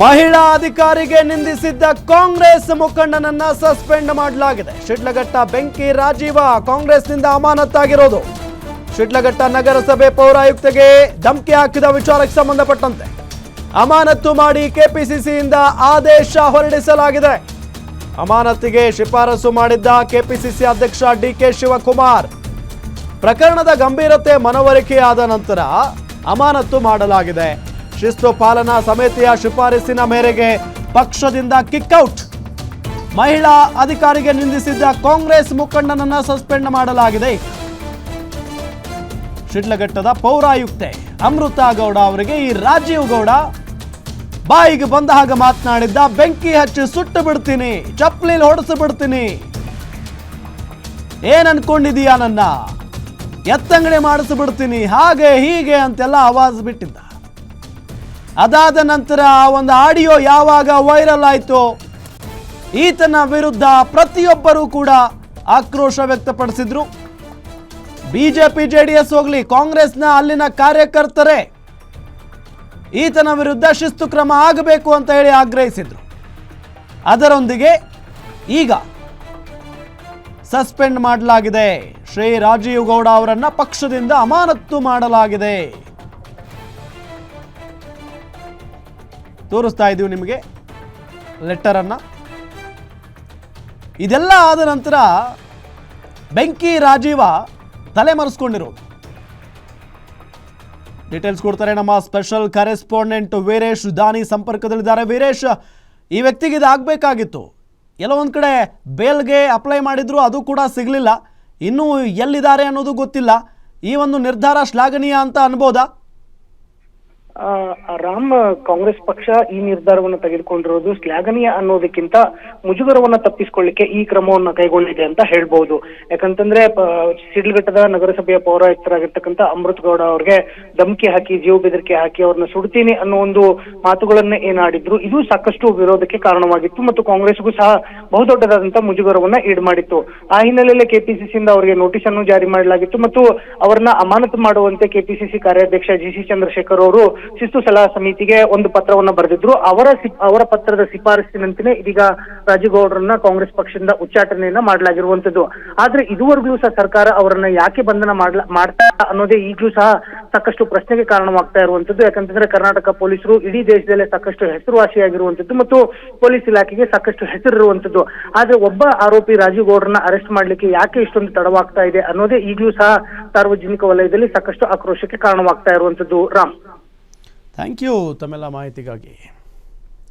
ಮಹಿಳಾ ಅಧಿಕಾರಿಗೆ ನಿಂದಿಸಿದ್ದ ಕಾಂಗ್ರೆಸ್ ಮುಖಂಡನನ್ನ ಸಸ್ಪೆಂಡ್ ಮಾಡಲಾಗಿದೆ. ಶಿಡ್ಲಘಟ್ಟ ಬೆಂಕಿ ರಾಜೀವ ಕಾಂಗ್ರೆಸ್ನಿಂದ ಅಮಾನತಾಗಿರೋದು. ಶಿಡ್ಲಘಟ್ಟ ನಗರಸಭೆ ಪೌರಾಯುಕ್ತಗೆ ಧಮಕಿ ಹಾಕಿದ ವಿಚಾರಕ್ಕೆ ಸಂಬಂಧಪಟ್ಟಂತೆ ಅಮಾನತು ಮಾಡಿ ಕೆಪಿಸಿಸಿಯಿಂದ ಆದೇಶ ಹೊರಡಿಸಲಾಗಿದೆ. ಅಮಾನತಿಗೆ ಶಿಫಾರಸು ಮಾಡಿದ್ದ ಕೆಪಿಸಿಸಿ ಅಧ್ಯಕ್ಷ ಡಿಕೆ ಶಿವಕುಮಾರ್ ಪ್ರಕರಣದ ಗಂಭೀರತೆ ಮನವರಿಕೆಯಾದ ನಂತರ ಅಮಾನತು ಮಾಡಲಾಗಿದೆ. ಶಿಸ್ತು ಪಾಲನಾ ಸಮಿತಿಯ ಶಿಫಾರಸಿನ ಮೇರೆಗೆ ಪಕ್ಷದಿಂದ ಕಿಕ್ಔಟ್. ಮಹಿಳಾ ಅಧಿಕಾರಿಗೆ ನಿಂದಿಸಿದ್ದ ಕಾಂಗ್ರೆಸ್ ಮುಖಂಡನನ್ನ ಸಸ್ಪೆಂಡ್ ಮಾಡಲಾಗಿದೆ. ಶಿಡ್ಲಘಟ್ಟದ ಪೌರಾಯುಕ್ತೆ ಅಮೃತ ಗೌಡ ಅವರಿಗೆ ಈ ರಾಜೀವ್ ಗೌಡ ಬಾಯಿಗೆ ಬಂದ ಹಾಗೆ ಮಾತನಾಡಿದ್ದ. ಬೆಂಕಿ ಹಚ್ಚಿ ಸುಟ್ಟು ಬಿಡ್ತೀನಿ, ಚಪ್ಪಲಿಲಿ ಹೊಡೆಸಿ ಬಿಡ್ತೀನಿ, ಏನ್ ಅನ್ಕೊಂಡಿದೀಯಾ, ನನ್ನ ಎತ್ತಂಗಡಿ ಮಾಡಿಸ್ಬಿಡ್ತೀನಿ, ಹಾಗೆ ಹೀಗೆ ಅಂತೆಲ್ಲ ಆವಾಜ್ ಬಿಟ್ಟಿದ್ದ. ಅದಾದ ನಂತರ ಒಂದು ಆಡಿಯೋ ಯಾವಾಗ ವೈರಲ್ ಆಯಿತು, ಈತನ ವಿರುದ್ಧ ಪ್ರತಿಯೊಬ್ಬರೂ ಕೂಡ ಆಕ್ರೋಶ ವ್ಯಕ್ತಪಡಿಸಿದ್ರು. ಬಿಜೆಪಿ ಜೆಡಿಎಸ್ ಹೋಗ್ಲಿ, ಕಾಂಗ್ರೆಸ್ನ ಅಲ್ಲಿನ ಕಾರ್ಯಕರ್ತರೇ ಈತನ ವಿರುದ್ಧ ಶಿಸ್ತು ಕ್ರಮ ಆಗಬೇಕು ಅಂತ ಹೇಳಿ ಆಗ್ರಹಿಸಿದ್ರು. ಅದರೊಂದಿಗೆ ಈಗ ಸಸ್ಪೆಂಡ್ ಮಾಡಲಾಗಿದೆ. ಶ್ರೀ ರಾಜೀವ್ ಗೌಡ ಅವರನ್ನ ಪಕ್ಷದಿಂದ ಅಮಾನತು ಮಾಡಲಾಗಿದೆ. ತೋರಿಸ್ತಾ ಇದ್ದೀವಿ ನಿಮಗೆ ಲೆಟರ್ ಅನ್ನ. ಇದೆಲ್ಲ ಆದ ನಂತರ ಬೆಂಕಿ ರಾಜೀವ ತಲೆಮರೆಸ್ಕೊಂಡಿರೋದು. ಡೀಟೇಲ್ಸ್ ಕೊಡ್ತಾರೆ ನಮ್ಮ ಸ್ಪೆಷಲ್ ಕರೆಸ್ಪಾಂಡೆಂಟ್ ವೀರೇಶ್ ದಾನಿ ಸಂಪರ್ಕದಲ್ಲಿದ್ದಾರೆ. ವೀರೇಶ್, ಈ ವ್ಯಕ್ತಿಗೆ ಇದು ಆಗಬೇಕಾಗಿತ್ತು. ಎಲ್ಲೋ ಒಂದು ಕಡೆ ಬೇಲ್ಗೆ ಅಪ್ಲೈ ಮಾಡಿದ್ರು, ಅದು ಕೂಡ ಸಿಗಲಿಲ್ಲ. ಇನ್ನೂ ಎಲ್ಲಿದ್ದಾರೆ ಅನ್ನೋದು ಗೊತ್ತಿಲ್ಲ. ಈ ಒಂದು ನಿರ್ಧಾರ ಶ್ಲಾಘನೀಯ ಅಂತ ಅನ್ಬೋದಾ? ರಾಮ್, ಕಾಂಗ್ರೆಸ್ ಪಕ್ಷ ಈ ನಿರ್ಧಾರವನ್ನು ತೆಗೆದುಕೊಂಡಿರೋದು ಶ್ಲಾಘನೀಯ ಅನ್ನೋದಕ್ಕಿಂತ ಮುಜುಗರವನ್ನ ತಪ್ಪಿಸಿಕೊಳ್ಳಿಕ್ಕೆ ಈ ಕ್ರಮವನ್ನ ಕೈಗೊಂಡಿದೆ ಅಂತ ಹೇಳ್ಬಹುದು. ಯಾಕಂತಂದ್ರೆ ಶಿಡ್ಲಘಟ್ಟದ ನಗರಸಭೆಯ ಪೌರಾಯುಕ್ತರಾಗಿರ್ತಕ್ಕಂಥ ಅಮೃತ್ ಗೌಡ ಅವ್ರಿಗೆ ಧಮಕಿ ಹಾಕಿ, ಜೀವ ಬೆದರಿಕೆ ಹಾಕಿ ಅವ್ರನ್ನ ಸುಡ್ತೀನಿ ಅನ್ನೋ ಒಂದು ಮಾತುಗಳನ್ನ ಏನಾಡಿದ್ರು, ಇದು ಸಾಕಷ್ಟು ವಿರೋಧಕ್ಕೆ ಕಾರಣವಾಗಿತ್ತು ಮತ್ತು ಕಾಂಗ್ರೆಸ್ಗೂ ಸಹ ಬಹುದೊಡ್ಡದಾದಂತಹ ಮುಜುಗರವನ್ನ ಈಡು ಮಾಡಿತ್ತು. ಆ ಹಿನ್ನೆಲೆಯಲ್ಲಿ ಕೆಪಿಸಿಸಿಯಿಂದ ಅವರಿಗೆ ನೋಟಿಸ್ ಅನ್ನು ಜಾರಿ ಮಾಡಲಾಗಿತ್ತು ಮತ್ತು ಅವರನ್ನ ಅಮಾನತು ಮಾಡುವಂತೆ ಕೆಪಿಸಿಸಿ ಕಾರ್ಯಾಧ್ಯಕ್ಷ ಜಿಸಿ ಚಂದ್ರಶೇಖರ್ ಅವರು ಶಿಸ್ತು ಸಲಹಾ ಸಮಿತಿಗೆ ಒಂದು ಪತ್ರವನ್ನ ಬರೆದಿದ್ರು. ಅವರ ಪತ್ರದ ಶಿಫಾರಸಿನಂತೆ ಇದೀಗ ರಾಜೀವ್ ಗೌಡ್ರನ್ನ ಕಾಂಗ್ರೆಸ್ ಪಕ್ಷದಿಂದ ಉಚ್ಚಾಟನೆಯನ್ನ ಮಾಡಲಾಗಿರುವಂತದ್ದು. ಆದ್ರೆ ಇದುವರೆಗೂ ಸಹ ಸರ್ಕಾರ ಅವರನ್ನ ಯಾಕೆ ಬಂಧನ ಮಾಡ್ತಾ ಅನ್ನೋದೇ ಈಗಲೂ ಸಹ ಸಾಕಷ್ಟು ಪ್ರಶ್ನೆಗೆ ಕಾರಣವಾಗ್ತಾ ಇರುವಂತದ್ದು. ಯಾಕಂತಂದ್ರೆ ಕರ್ನಾಟಕ ಪೊಲೀಸರು ಇಡೀ ದೇಶದಲ್ಲೇ ಸಾಕಷ್ಟು ಹೆಸರುವಾಸಿಯಾಗಿರುವಂತದ್ದು ಮತ್ತು ಪೊಲೀಸ್ ಇಲಾಖೆಗೆ ಸಾಕಷ್ಟು ಹೆಸರಿರುವಂತದ್ದು. ಆದ್ರೆ ಒಬ್ಬ ಆರೋಪಿ ರಾಜೀವ್ ಗೌಡ್ರನ್ನ ಅರೆಸ್ಟ್ ಮಾಡ್ಲಿಕ್ಕೆ ಯಾಕೆ ಇಷ್ಟೊಂದು ತಡವಾಗ್ತಾ ಇದೆ ಅನ್ನೋದೇ ಈಗಲೂ ಸಹ ಸಾರ್ವಜನಿಕ ವಲಯದಲ್ಲಿ ಸಾಕಷ್ಟು ಆಕ್ರೋಶಕ್ಕೆ ಕಾರಣವಾಗ್ತಾ ಇರುವಂತದ್ದು. ರಾಮ್, ಥ್ಯಾಂಕ್ ಯು ತಮ್ಮೆಲ್ಲ ಮಾಹಿತಿಗಾಗಿ.